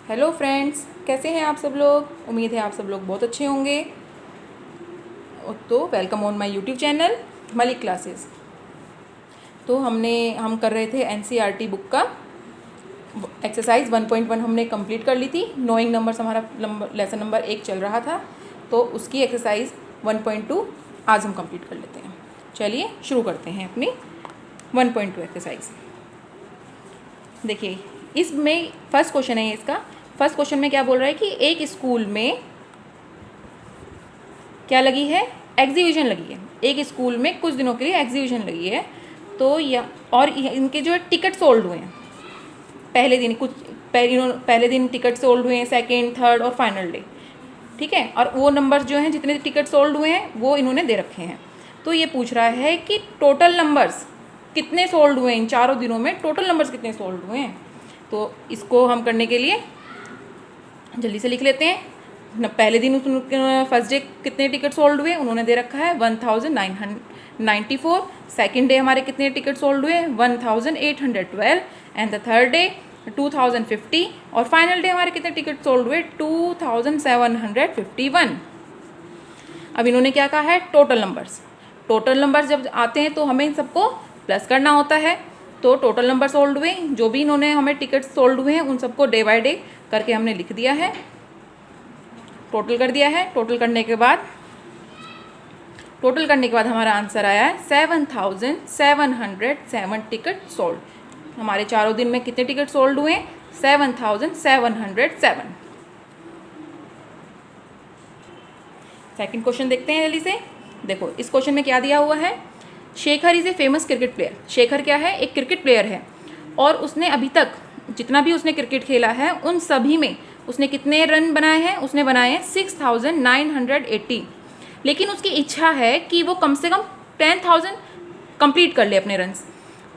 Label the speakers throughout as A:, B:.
A: Hello friends, कैसे हैं आप सब लोग। उम्मीद है आप सब लोग बहुत अच्छे होंगे। तो welcome on my YouTube channel Malik classes. तो हम कर रहे थे एनसीईआरटी बुक का एक्सरसाइज 1.1 हमने कंप्लीट कर ली थी। नोइंग नंबर्स हमारा लेसन नंबर 1 चल रहा था, तो उसकी एक्सरसाइज 1.2 आज हम कंप्लीट कर लेते हैं। चलिए शुरू करते हैं अपनी 1.2 एक्सरसाइज। देखिए, इसमें फर्स्ट क्वेश्चन है इसका। फर्स्ट क्वेश्चन में क्या बोल रहा है कि एक स्कूल में क्या लगी है, एग्जीबिशन लगी है। एक स्कूल में कुछ दिनों के लिए एग्जीबिशन लगी है, तो और इनके जो है टिकट सोल्ड हुए हैं। पहले दिन टिकट सोल्ड हुए हैं, सेकेंड, थर्ड और फाइनल डे, ठीक है। और वो नंबर जो हैं, जितने टिकट सोल्ड हुए हैं वो इन्होंने दे रखे हैं। तो ये पूछ रहा है कि टोटल नंबर्स कितने सोल्ड हुए हैं, इन चारों दिनों में टोटल नंबर्स कितने सोल्ड हुए हैं। तो इसको हम करने के लिए जल्दी से लिख लेते हैं। पहले दिन फर्स्ट डे कितने टिकट सोल्ड हुए उन्होंने दे रखा है 1994। सेकेंड डे हमारे कितने टिकट सोल्ड हुए 1812 एंड द थर्ड डे 2050 और फाइनल डे हमारे कितने टिकट सोल्ड हुए 2751। अब इन्होंने क्या कहा है, टोटल नंबर्स। टोटल नंबर्स जब आते हैं तो हमें इन सबको प्लस करना होता है। तो टोटल नंबर सोल्ड हुए, जो भी इन्होंने हमें टिकट सोल्ड हुए हैं उन सबको डे बाय डे करके हमने लिख दिया है, टोटल कर दिया है। टोटल करने के बाद हमारा आंसर आया है 7707 टिकट सोल्ड। हमारे चारों दिन में कितने टिकट सोल्ड हुए 7707। सेकंड क्वेश्चन देखते हैं जल्दी से। देखो, इस क्वेश्चन में क्या दिया हुआ है, Shekhar is a famous cricket player. Shekhar क्या है, एक क्रिकेट प्लेयर है और उसने अभी तक जितना भी उसने क्रिकेट खेला है उन सभी में उसने कितने रन बनाए हैं, उसने बनाए हैं 6980। लेकिन उसकी इच्छा है कि वो कम से कम 10,000 कंप्लीट कर ले अपने रन्स।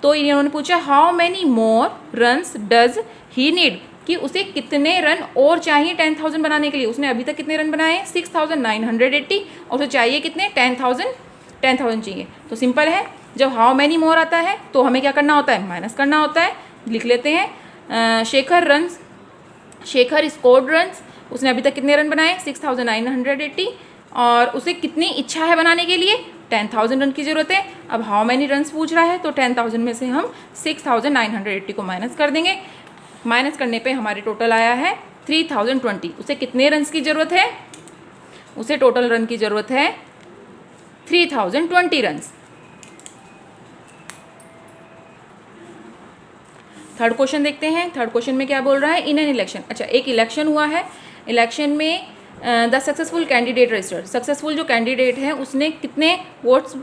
A: तो इन्होंने पूछा how many more runs does he need, कि उसे कितने रन और चाहिए 10,000 बनाने के लिए। उसने अभी तक कितने रन बनाए हैं 6980 और उसे चाहिए कितने 10,000 चाहिए। तो सिंपल है, जब हाउ मैनी मोर आता है तो हमें क्या करना होता है, माइनस करना होता है। लिख लेते हैं शेखर स्कोर्ड रन्स, उसने अभी तक कितने रन बनाए 6980 और उसे कितनी इच्छा है बनाने के लिए 10,000 रन की ज़रूरत है। अब हाउ मैनी रन्स पूछ रहा है तो 10,000 में से हम 6980 को माइनस कर देंगे। माइनस करने पे हमारे टोटल आया है 3020। उसे कितने रन्स की ज़रूरत है, उसे टोटल रन की ज़रूरत है 3020 रन्स। थर्ड क्वेश्चन देखते हैं। थर्ड क्वेश्चन में क्या बोल रहा है, इन एन इलेक्शन। अच्छा, एक इलेक्शन हुआ है, इलेक्शन में the successful candidate registered. Successful जो कैंडिडेट है उसने कितने वोट्स,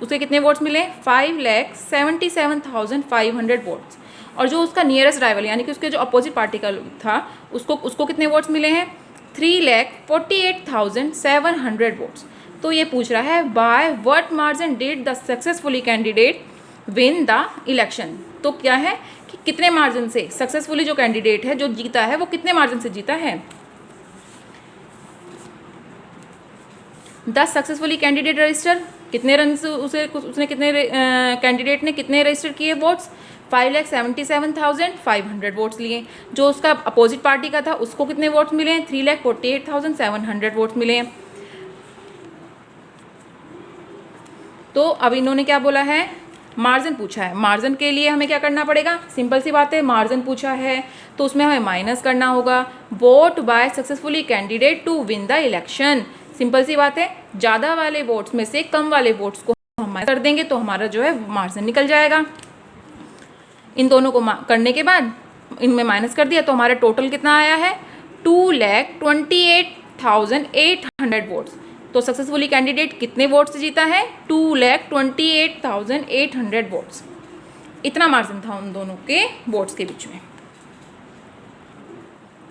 A: उसे कितने वोट्स मिले 5,77,500 वोट्स। और जो उसका नियरेस्ट राइवल यानी कि उसके जो अपोजिट पार्टी का था उसको कितने वोट्स मिले हैं 3,48,700 वोट्स। तो ये पूछ रहा है by what margin did the successfully candidate win the election. तो क्या है कि कितने मार्जिन से सक्सेसफुली जो कैंडिडेट है, जो जीता है, वो कितने मार्जिन से जीता है। द सक्सेसफुली कैंडिडेट रजिस्टर, कितने रन उसने कितने कैंडिडेट ने कितने रजिस्टर किए वोट्स 5,77,500 वोट्स लिए। जो उसका अपोजिट पार्टी का था उसको कितने वोट्स मिले हैं 3,48,700 वोट्स मिले हैं। तो अब इन्होंने क्या बोला है, मार्जिन पूछा है। मार्जिन के लिए हमें क्या करना पड़ेगा, सिंपल सी बात है, मार्जिन पूछा है तो उसमें हमें माइनस करना होगा vote by successfully candidate to win the election. Simple सी बात है, ज़्यादा वाले वोट्स में से कम वाले वोट्स को हम माइनस कर देंगे तो हमारा जो है मार्जिन निकल जाएगा। इन दोनों को करने के बाद इनमें माइनस कर दिया तो हमारा टोटल कितना आया है 2,28,800 वोट्स। तो सक्सेसफुली कैंडिडेट कितने वोट्स से जीता है 2,28,800 वोट्स। इतना मार्जिन था उन दोनों के वोट्स के बीच में।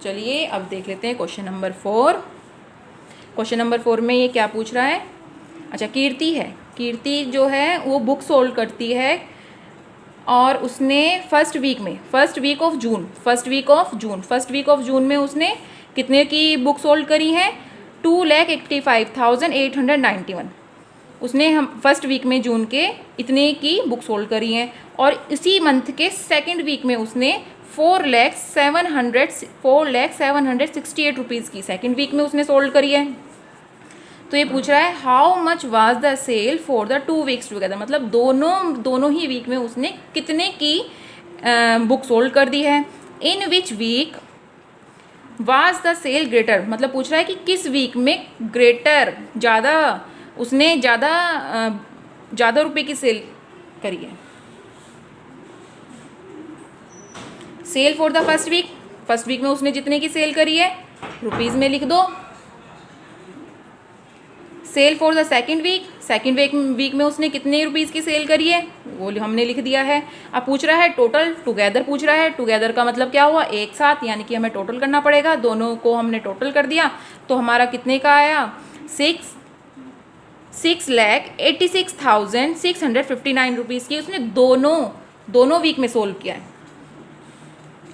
A: चलिए अब देख लेते हैं क्वेश्चन नंबर 4। क्वेश्चन नंबर 4 में ये क्या पूछ रहा है। अच्छा, कीर्ति है। कीर्ति जो है वो बुक सोल्ड करती है और उसने फर्स्ट वीक ऑफ जून में उसने कितने की बुक सोल्ड करी है 2,85,891। उसने हम फर्स्ट वीक में जून के इतने की बुक सोल्ड करी हैं और इसी मंथ के सेकंड वीक में उसने 4,768 रुपीज़ की सेकेंड वीक में उसने सोल्ड करी है। तो ये पूछ रहा है how much was the sale for the 2 weeks together, मतलब दोनों ही वीक में उसने कितने की बुक सोल्ड कर दी है। In which week was the sale greater, मतलब पूछ रहा है कि किस वीक में ग्रेटर ज़्यादा उसने ज़्यादा रुपए की सेल करी है। Sale for the first week में उसने जितने की सेल करी है रुपीज़ में लिख दो। Sale for the second week में उसने कितने रुपीज़ की सेल करी है वो हमने लिख दिया है। अब पूछ रहा है टोटल टुगेदर पूछ रहा है। टुगेदर का मतलब क्या हुआ, एक साथ, यानी कि हमें टोटल करना पड़ेगा। दोनों को हमने टोटल कर दिया तो हमारा कितने का आया, 6,86,659 रुपीज़ की उसने दोनों वीक में सोल्व किया है।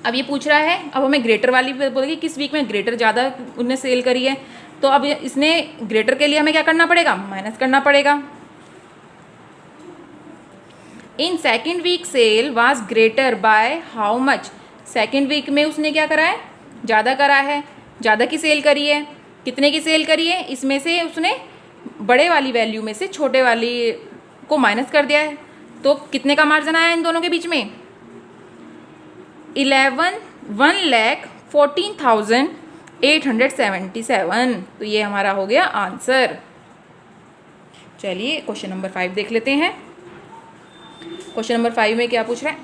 A: अब ये पूछ रहा है, अब हमें ग्रेटर वाली बोलेगी किस वीक में ग्रेटर ज़्यादा उन्हें सेल करी है। तो अब इसने ग्रेटर के लिए हमें क्या करना पड़ेगा, माइनस करना पड़ेगा। In second week sale was greater by how much, second week में उसने क्या करा है, ज़्यादा करा है, ज़्यादा की सेल करी है। कितने की सेल करी है, इसमें से उसने बड़े वाली वैल्यू में से छोटे वाली को माइनस कर दिया है। तो कितने का मार्जिन आया इन दोनों के बीच में, 1,14,877। तो ये हमारा हो गया आंसर। चलिए क्वेश्चन नंबर 5 देख लेते हैं। क्वेश्चन नंबर 5 में क्या पूछ रहा है,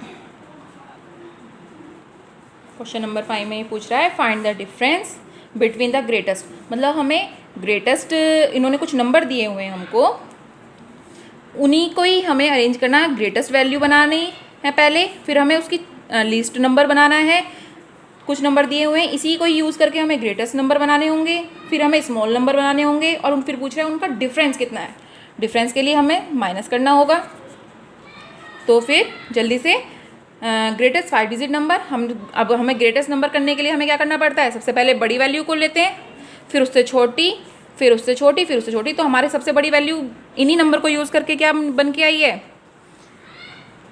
A: क्वेश्चन नंबर 5 में पूछ रहा है find the difference between the greatest, मतलब हमें ग्रेटेस्ट, इन्होंने कुछ नंबर दिए हुए हैं हमको, उन्हीं को ही हमें अरेंज करना है। ग्रेटेस्ट वैल्यू बनानी है पहले, फिर हमें उसकी लीस्ट नंबर बनाना है। कुछ नंबर दिए हुए हैं, इसी को यूज़ करके हमें ग्रेटेस्ट नंबर बनाने होंगे, फिर हमें स्मॉल नंबर बनाने होंगे, और फिर पूछ रहे हैं उनका डिफरेंस कितना है। डिफरेंस के लिए हमें माइनस करना होगा। तो फिर जल्दी से ग्रेटेस्ट 5 डिजिट नंबर, अब हमें ग्रेटेस्ट नंबर करने के लिए हमें क्या करना पड़ता है, सबसे पहले बड़ी वैल्यू को लेते हैं, फिर उससे छोटी, फिर उससे छोटी, फिर उससे छोटी। तो हमारे सबसे बड़ी वैल्यू इन्हीं नंबर को यूज़ करके क्या बन के आई है,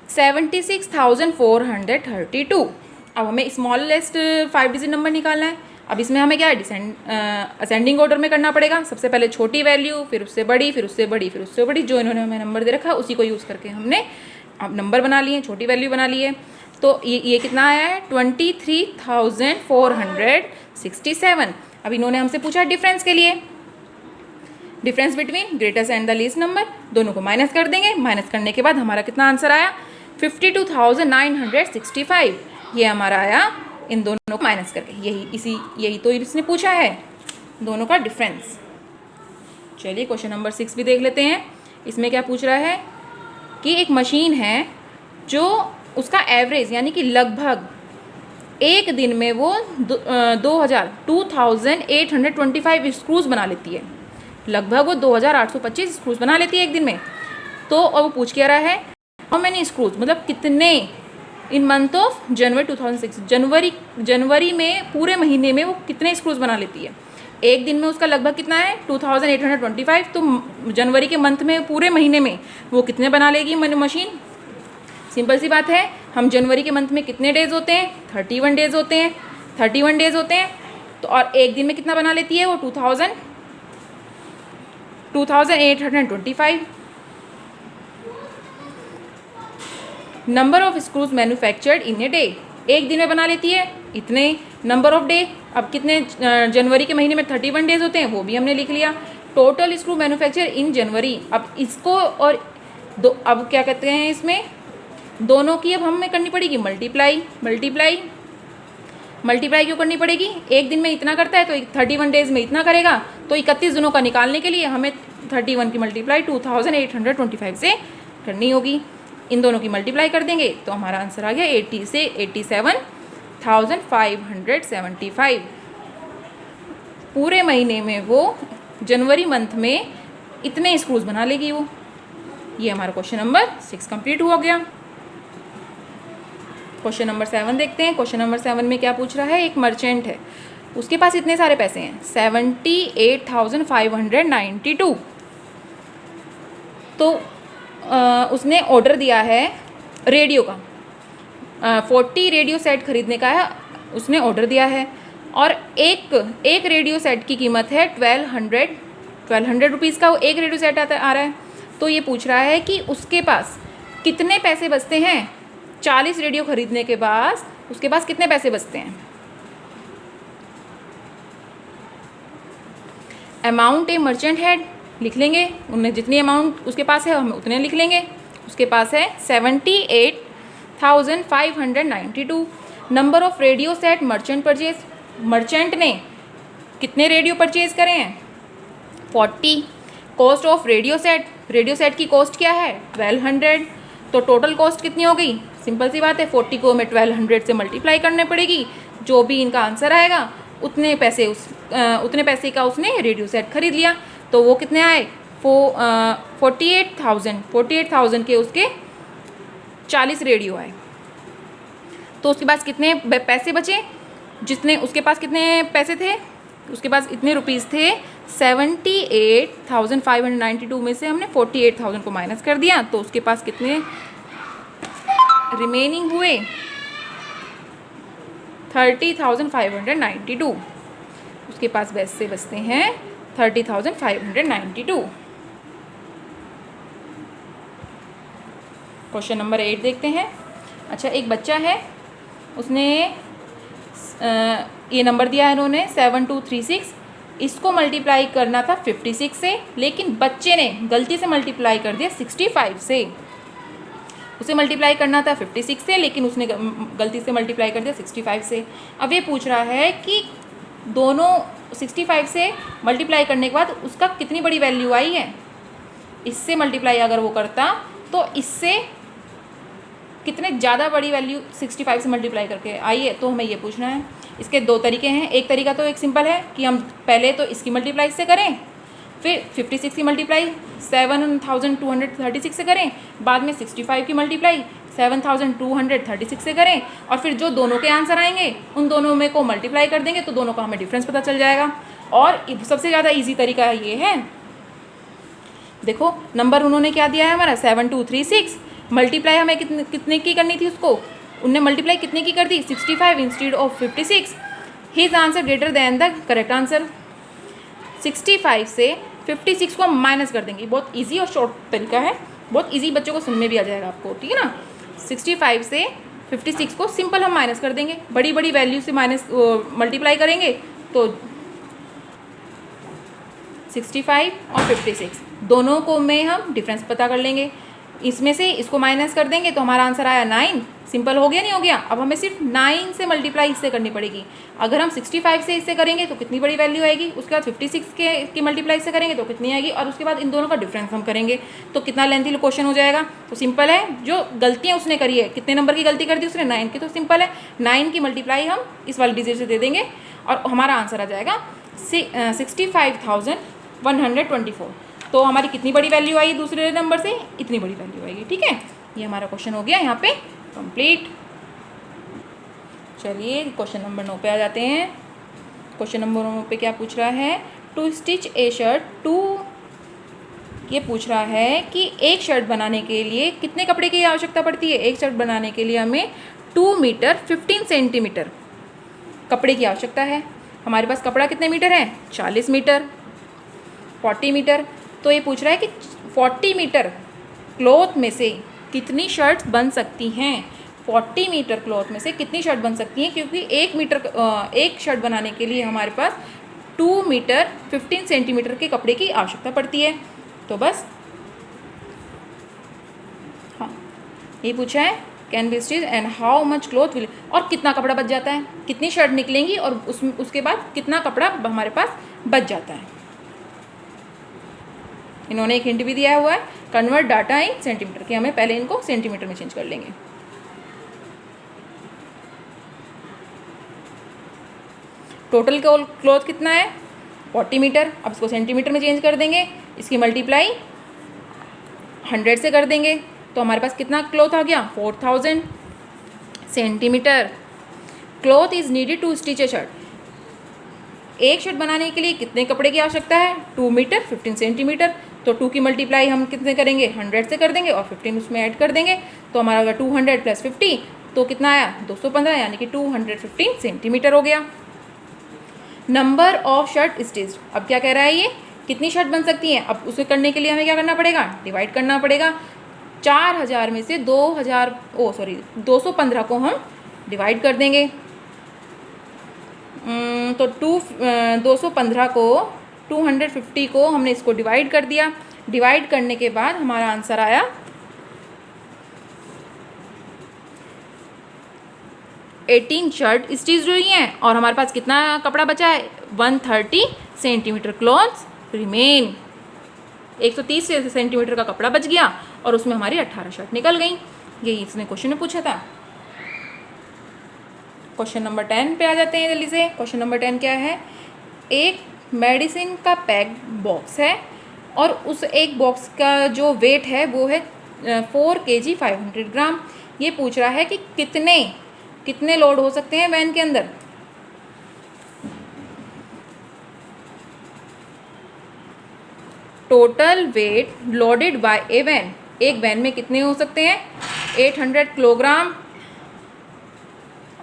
A: 76,432। अब हमें स्मॉलेस्ट 5 डिजिट नंबर निकालना है। अब इसमें हमें क्या है, असेंडिंग ऑर्डर में करना पड़ेगा। सबसे पहले छोटी वैल्यू, फिर उससे बड़ी, फिर उससे बड़ी, फिर उससे बड़ी। जो इन्होंने हमें नंबर दे रखा है उसी को यूज़ करके हमने अब नंबर बना लिए, छोटी वैल्यू बना ली है। तो ये कितना आया है, 23,467। अब इन्होंने हमसे पूछा डिफरेंस के लिए, difference between greatest and the least number, दोनों को माइनस कर देंगे। माइनस करने के बाद हमारा कितना आंसर आया, 52,965। ये हमारा आया इन दोनों को माइनस करके। यही तो इसने पूछा है, दोनों का डिफरेंस। चलिए क्वेश्चन नंबर 6 भी देख लेते हैं। इसमें क्या पूछ रहा है कि एक मशीन है जो उसका एवरेज यानी कि लगभग एक दिन में वो 2,825 स्क्रूज बना लेती है। लगभग वो 2,825 स्क्रूज बना लेती है एक दिन में। तो अब वो पूछ क्या रहा है, हाउ मैनी स्क्रूज, मतलब कितने इन मंथ ऑफ जनवरी 2006, जनवरी में पूरे महीने में वो कितने स्क्रूज बना लेती है। एक दिन में उसका लगभग कितना है, 2,825। तो जनवरी के मंथ में पूरे महीने में वो कितने बना लेगी मशीन। सिंपल सी बात है, हम जनवरी के मंथ में कितने डेज होते हैं, 31 डेज होते हैं, 31 डेज होते हैं। तो और एक दिन में कितना बना लेती है वो, 2,825। Number of screws manufactured in a day, एक दिन में बना लेती है इतने नंबर ऑफ डे। अब कितने जनवरी के महीने में 31 डेज होते हैं, वो भी हमने लिख लिया। टोटल स्क्रू मैन्युफैक्चर इन जनवरी। अब इसको और अब क्या कहते हैं, इसमें दोनों की अब हमें करनी पड़ेगी मल्टीप्लाई क्यों करनी पड़ेगी, एक दिन में इतना करता है तो 31 डेज में इतना करेगा। तो 31 दिनों का निकालने के लिए हमें 31 की मल्टीप्लाई 2,825 से करनी होगी। इन दोनों की मल्टीप्लाई कर देंगे तो हमारा आंसर आ गया 80 से 87,575। पूरे महीने में वो जनवरी मंथ में इतने स्क्रूज बना लेगी वो। ये हमारा क्वेश्चन नंबर 6 कंप्लीट हो गया। क्वेश्चन नंबर 7 देखते हैं। क्वेश्चन नंबर 7 में क्या पूछ रहा है, एक मर्चेंट है, उसके पास इतने सारे पैसे हैं 78,592। तो उसने ऑर्डर दिया है रेडियो का। 40 रेडियो सेट खरीदने का है, उसने ऑर्डर दिया है और एक रेडियो सेट की कीमत है 1200 रुपीज़ का वो एक रेडियो सेट आ रहा है। तो ये पूछ रहा है कि उसके पास कितने पैसे बचते हैं 40 रेडियो खरीदने के बाद, उसके पास कितने पैसे बचते हैं। अमाउंट ए मर्चेंट हैड लिख लेंगे, उन्हें जितनी अमाउंट उसके पास है हम उतने लिख लेंगे। उसके पास है 78,592। Number of radio set merchant purchase, merchant ने कितने रेडियो परचेज करे हैं 40। कॉस्ट ऑफ रेडियो सेट की कॉस्ट क्या है 1200। तो टोटल कॉस्ट कितनी हो गई, सिंपल सी बात है 40 को हमें 1200 से मल्टीप्लाई करने पड़ेगी। जो भी इनका आंसर आएगा उतने पैसे का उसने रेडियो सेट खरीद लिया। तो वो कितने आए 48,000 के उसके 40 रेडियो आए। तो उसके पास कितने पैसे बचे, जितने उसके पास कितने पैसे थे, उसके पास इतने रुपीज़ थे 78,592 में से हमने 48,000 को माइनस कर दिया। तो उसके पास कितने रिमेनिंग हुए 30,592। उसके पास वैसे बचते हैं 30,592। क्वेश्चन नंबर 8 देखते हैं। अच्छा, एक बच्चा है, उसने ये नंबर दिया है इन्होंने 7236, इसको मल्टीप्लाई करना था 56 से, लेकिन बच्चे ने गलती से मल्टीप्लाई कर दिया 65 से। उसे मल्टीप्लाई करना था 56 से, लेकिन उसने गलती से मल्टीप्लाई कर दिया 65 से। अब ये पूछ रहा है कि दोनों 65 से मल्टीप्लाई करने के बाद उसका कितनी बड़ी वैल्यू आई है। इससे मल्टीप्लाई अगर वो करता तो इससे कितने ज़्यादा बड़ी वैल्यू 65 से मल्टीप्लाई करके आई है, तो हमें ये पूछना है। इसके दो तरीके हैं। एक तरीका तो एक सिंपल है कि हम पहले तो इसकी मल्टीप्लाई से करें, फिर 56 की मल्टीप्लाई 7,236 से करें, बाद में 65 की मल्टीप्लाई 7,236 से करें, और फिर जो दोनों के आंसर आएंगे उन दोनों में को मल्टीप्लाई कर देंगे तो दोनों का हमें डिफरेंस पता चल जाएगा। और सबसे ज़्यादा इजी तरीका ये है, देखो नंबर उन्होंने क्या दिया है हमारा 7236, मल्टीप्लाई हमें कितने की करनी थी, उसको उनने मल्टीप्लाई कितने की कर दी 65 instead of 56। His answer greater than the correct answer. 65 से 56 को हम माइनस कर देंगे। बहुत इजी और शॉर्ट तरीका है, बहुत इजी, बच्चों को समझ में भी आ जाएगा आपको, ठीक है ना। 65 से 56 को सिंपल हम माइनस कर देंगे, बड़ी बड़ी वैल्यू से माइनस मल्टीप्लाई करेंगे तो 65 और 56 दोनों को में हम डिफरेंस पता कर लेंगे। इसमें से इसको माइनस कर देंगे तो हमारा आंसर आया 9। सिंपल हो गया, नहीं हो गया। अब हमें सिर्फ 9 से मल्टीप्लाई इससे करनी पड़ेगी। अगर हम 65 से इससे करेंगे तो कितनी बड़ी वैल्यू आएगी, उसके बाद 56 की मल्टीप्लाई से करेंगे तो कितनी आएगी, और उसके बाद इन दोनों का डिफरेंस हम करेंगे तो कितना लेंथी क्वेश्चन हो जाएगा। तो सिंपल है, जो गलतियाँ उसने करी है, कितने नंबर की गलती कर दी उसने 9 की, तो सिंपल है 9 की मल्टीप्लाई हम इस वाले डिजिट से दे देंगे और हमारा आंसर आ जाएगा 65,124। तो हमारी कितनी बड़ी वैल्यू आई दूसरे नंबर से, इतनी बड़ी वैल्यू आएगी, ठीक है। ये हमारा क्वेश्चन हो गया यहाँ पे कंप्लीट। चलिए क्वेश्चन नंबर 9 पे आ जाते हैं। क्वेश्चन नंबर 9 पे क्या पूछ रहा है, to stitch a shirt to, ये पूछ रहा है कि एक शर्ट बनाने के लिए कितने कपड़े की आवश्यकता पड़ती है। एक शर्ट बनाने के लिए हमें 2 मीटर 15 सेंटीमीटर कपड़े की आवश्यकता है। हमारे पास कपड़ा कितने मीटर है 40 मीटर 40 मीटर। तो ये पूछ रहा है कि 40 मीटर क्लॉथ में से कितनी शर्ट्स बन सकती हैं। 40 मीटर क्लॉथ में से कितनी शर्ट बन सकती हैं, क्योंकि एक शर्ट बनाने के लिए हमारे पास 2 मीटर 15 सेंटीमीटर के कपड़े की आवश्यकता पड़ती है। तो बस हाँ, ये पूछा है can be stitch and how much cloth will, और कितना कपड़ा बच जाता है, कितनी शर्ट निकलेंगी और उसके बाद कितना कपड़ा हमारे पास बच जाता है। इन्होंने एक हिंट भी दिया हुआ है, कन्वर्ट डाटा इन सेंटीमीटर, कि हमें पहले इनको सेंटीमीटर में चेंज कर लेंगे। टोटल क्लॉथ कितना है 40 मीटर। अब इसको सेंटीमीटर में चेंज कर देंगे, इसकी मल्टीप्लाई 100 से कर देंगे तो हमारे पास कितना क्लॉथ आ गया 4000 centimetre. Cloth is needed to stitch a shirt, एक शर्ट बनाने के लिए कितने कपड़े की आवश्यकता है 2 मीटर 15 सेंटीमीटर। तो 2 की मल्टीप्लाई हम कितने करेंगे 100 से कर देंगे और 15 उसमें ऐड कर देंगे तो हमारा अगर 200 + 50 तो कितना आया 215, यानी कि 215 सेंटीमीटर हो गया। नंबर ऑफ शर्ट स्टिच, अब क्या कह रहा है ये, कितनी शर्ट बन सकती हैं। अब उसे करने के लिए हमें क्या करना पड़ेगा, डिवाइड करना पड़ेगा। 4000 में से 215 को हम डिवाइड कर देंगे। तो 215 को 250 को हमने इसको डिवाइड कर दिया। डिवाइड करने के बाद हमारा आंसर आया 18 शर्ट स्टिच हुई हैं, और हमारे पास कितना कपड़ा बचा है, 130 सेंटीमीटर क्लॉथ्स रिमेन। 130 सेंटीमीटर का कपड़ा बच गया और उसमें हमारी 18 शर्ट निकल गई। यही इसने क्वेश्चन में पूछा था। क्वेश्चन नंबर 10 पे आ जाते हैं जल्दी से। क्वेश्चन नंबर 10 क्या है, एक मेडिसिन का पैक बॉक्स है और उस एक बॉक्स का जो वेट है वो है 4 kg 500 ग्राम। ये पूछ रहा है कि कितने लोड हो सकते हैं वैन के अंदर। Total weight loaded bye a van, एक वैन में कितने हो सकते हैं, 800 किलोग्राम,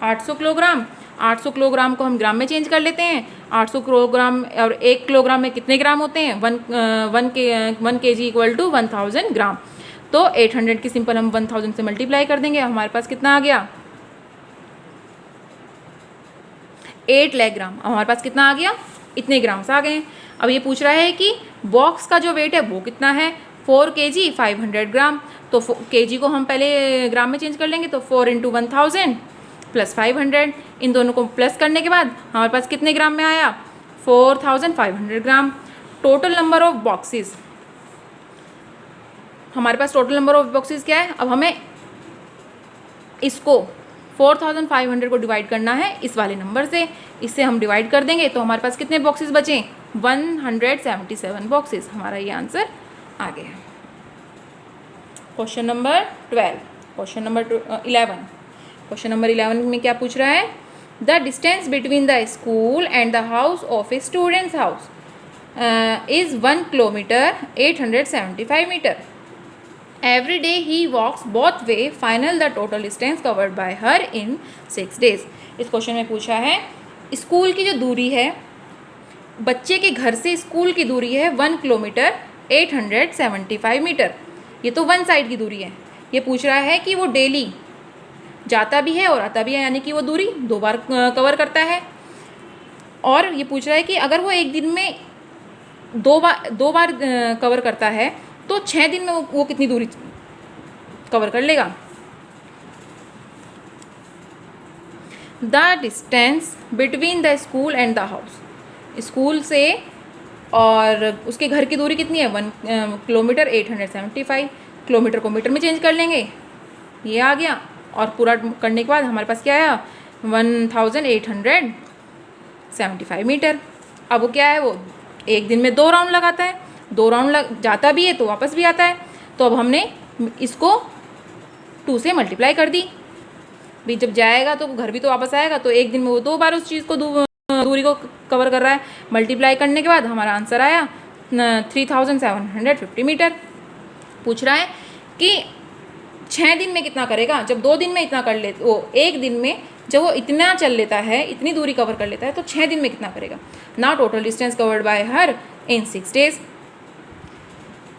A: 800 किलोग्राम। 800 किलोग्राम को हम ग्राम में चेंज कर लेते हैं। 800 किलोग्राम और 1 किलोग्राम में कितने ग्राम होते हैं, 1 kg इक्वल टू 1000 ग्राम। तो 800 की सिंपल हम 1000 से मल्टीप्लाई कर देंगे, हमारे पास कितना आ गया, 8 लाख ग्राम। हमारे पास कितना आ गया, इतने ग्राम्स आ गए। अब ये पूछ रहा है कि बॉक्स का जो वेट है वो कितना है, 4 kg 500 ग्राम। तो kg को हम पहले ग्राम में चेंज कर लेंगे, तो 4 × 1000 प्लस 500, इन दोनों को प्लस करने के बाद हमारे पास कितने ग्राम में आया, 4500 ग्राम। टोटल नंबर ऑफ बॉक्सेस, हमारे पास टोटल नंबर ऑफ बॉक्सेस क्या है। अब हमें इसको 4500 को डिवाइड करना है इस वाले नंबर से, इससे हम डिवाइड कर देंगे तो हमारे पास कितने बॉक्सेस बचे, 177 बॉक्सेस। हमारा ये आंसर आ गया। Question number 12, question number 11। Question number 11 में क्या पूछ रहा है, the distance between the school and the house of a students house is 1 kilometre 875 metre. Every day he walks both way. Final the total distance covered by her in 6 days. इस question में पूछा है school की जो दूरी है, बच्चे के घर से स्कूल की दूरी है 1 किलोमीटर 875 मीटर। ये तो वन साइड की दूरी है। ये पूछ रहा है कि वो डेली जाता भी है और आता भी है, यानी कि वो दूरी 2 बार कवर करता है। और ये पूछ रहा है कि अगर वो एक दिन में दो बार कवर करता है तो 6 दिन में वो कितनी दूरी कवर कर लेगा। The distance between the school and the house, school से और उसके घर की दूरी कितनी है, 1 किलोमीटर 875। किलोमीटर को मीटर में चेंज कर लेंगे, ये आ गया। और पूरा करने के बाद हमारे पास क्या आया, 1875 मीटर। अब वो क्या है, वो एक दिन में 2 राउंड लगाता है, 2 राउंड जाता भी है तो वापस भी आता है। तो अब हमने इसको 2 से मल्टीप्लाई कर दी भी, जब जाएगा तो घर भी तो वापस आएगा, तो एक दिन में वो 2 बार उस चीज़ को दूरी को कवर कर रहा है। मल्टीप्लाई करने के बाद हमारा आंसर आया 3750 मीटर। पूछ रहा है कि 6 दिन में कितना करेगा, जब 2 दिन में इतना कर ले, वो एक दिन में जब वो इतना चल लेता है, इतनी दूरी कवर कर लेता है, तो 6 दिन में कितना करेगा। ना total distance covered by her in 6 days.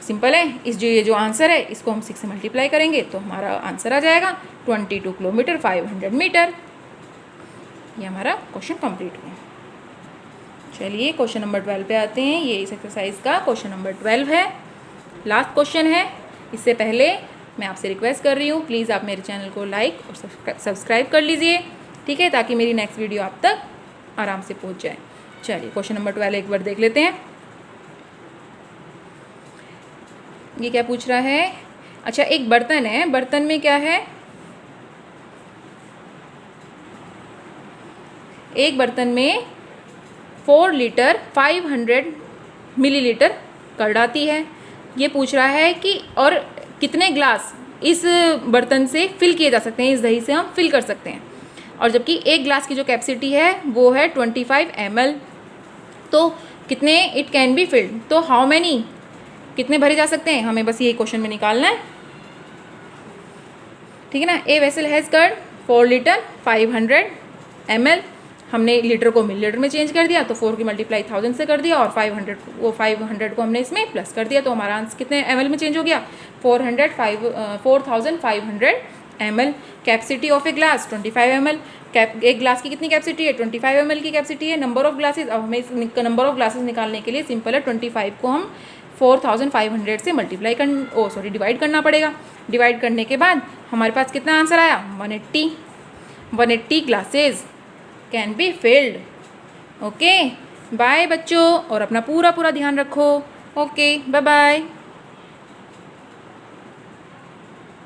A: Simple है, ये जो आंसर है इसको हम 6 से मल्टीप्लाई करेंगे तो हमारा आंसर आ जाएगा 22 किलोमीटर 500 मीटर। ये हमारा क्वेश्चन कंप्लीट हुआ। चलिए क्वेश्चन नंबर 12 पे आते हैं। ये इस एक्सरसाइज का क्वेश्चन नंबर 12 है, लास्ट क्वेश्चन है। इससे पहले मैं आपसे रिक्वेस्ट कर रही हूँ, प्लीज़ आप मेरे चैनल को लाइक और सब्सक्राइब कर लीजिए, ठीक है, ताकि मेरी नेक्स्ट वीडियो आप तक आराम से पहुँच जाए। चलिए क्वेश्चन नंबर 12 एक बार देख लेते हैं। ये क्या पूछ रहा है, अच्छा एक बर्तन है, बर्तन में क्या है, एक बर्तन में 4 लीटर 500 मिलीलीटर कर्ड आती है। ये पूछ रहा है कि और कितने ग्लास इस बर्तन से फिल किए जा सकते हैं, इस दही से हम फिल कर सकते हैं। और जबकि एक ग्लास की जो कैपेसिटी है वो है 25 ml, तो कितने इट कैन बी फिल्ड, तो हाउ मैनी, कितने भरे जा सकते हैं, हमें बस यही क्वेश्चन में निकालना है, ठीक है ना। A vessel has curd 4 litre 500 ml, हमने लीटर को मिलीलीटर में चेंज कर दिया, तो 4 की मल्टीप्लाई 1000 से कर दिया और 500 को हमने इसमें प्लस कर दिया, तो हमारा आंसर कितने ml में चेंज हो गया, 4500 ml। Capacity of a glass 25 ml, एक ग्लास की कितनी कैपेसिटी है, 25 ml की कैपेसिटी है। नंबर ऑफ ग्लासेस, अब हमें इस नंबर ऑफ ग्लासेस निकालने के लिए सिंपल है, 25 को हम 4500 से डिवाइड करना पड़ेगा। डिवाइड करने के बाद हमारे पास कितना आंसर आया, 180 glasses can be filled. Okay bye बच्चों, और अपना पूरा ध्यान रखो। Okay bye bye.